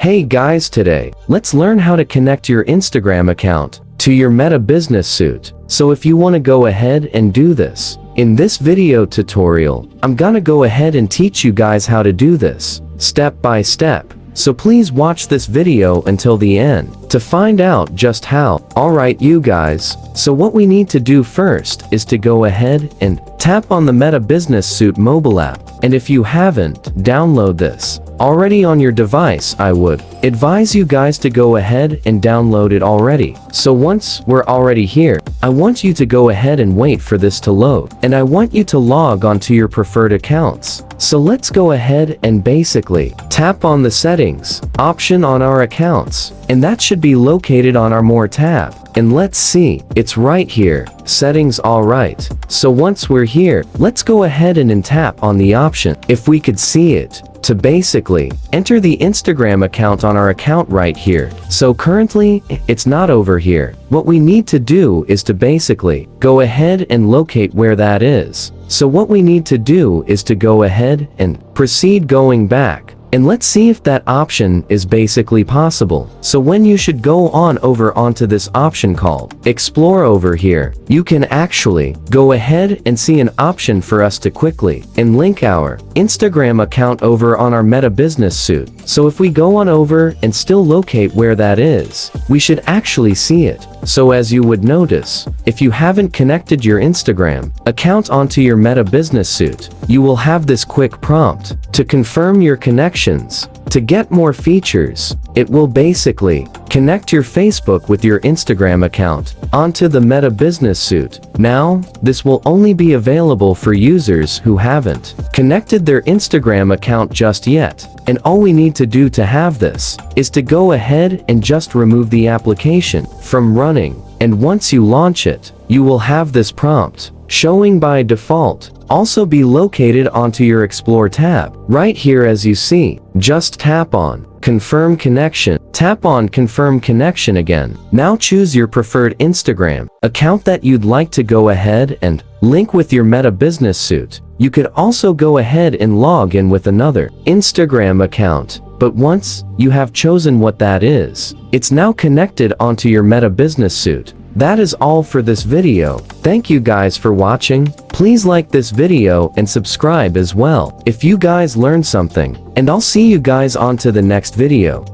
Hey guys, today, let's learn how to connect your Instagram account to your Meta Business Suite. So if you want to go ahead and do this, in this video tutorial, I'm gonna go ahead and teach you guys how to do this, step by step. So please watch this video until the end to find out just how. Alright you guys, so what we need to do first is to go ahead and tap on the Meta Business Suite mobile app. And if you haven't, download this already on your device, I would advise you guys to go ahead and download it already. So once we're already here, I want you to go ahead and wait for this to load. And I want you to log onto your preferred accounts. So let's go ahead and basically tap on the settings option on our accounts. And that should be located on our More tab. And let's see, it's right here, settings. Alright, so once we're here, let's go ahead and tap on the option, if we could see it, to basically enter the Instagram account on our account right here. So currently, it's not over here. What we need to do is to basically go ahead and locate where that is. So what we need to do is to go ahead and proceed going back. And let's see if that option is basically possible. So when you should go on over onto this option called Explore over here, you can actually go ahead and see an option for us to quickly and link our Instagram account over on our Meta Business Suite. So if we go on over and still locate where that is, we should actually see it. So as you would notice, if you haven't connected your Instagram account onto your Meta Business Suite, you will have this quick prompt to confirm your connections. To get more features, it will basically connect your Facebook with your Instagram account onto the Meta Business Suite. Now, this will only be available for users who haven't connected their Instagram account just yet. And all we need to do to have this is to go ahead and just remove the application from running. And once you launch it, you will have this prompt showing by default also be located onto your Explore tab. Right here as you see, just tap on Confirm Connection. Tap on Confirm Connection again. Now choose your preferred Instagram account that you'd like to go ahead and link with your Meta Business Suite. You could also go ahead and log in with another Instagram account. But once you have chosen what that is, it's now connected onto your Meta Business Suite. That is all for this video. Thank you guys for watching. Please like this video and subscribe as well if you guys learned something. And I'll see you guys on to the next video.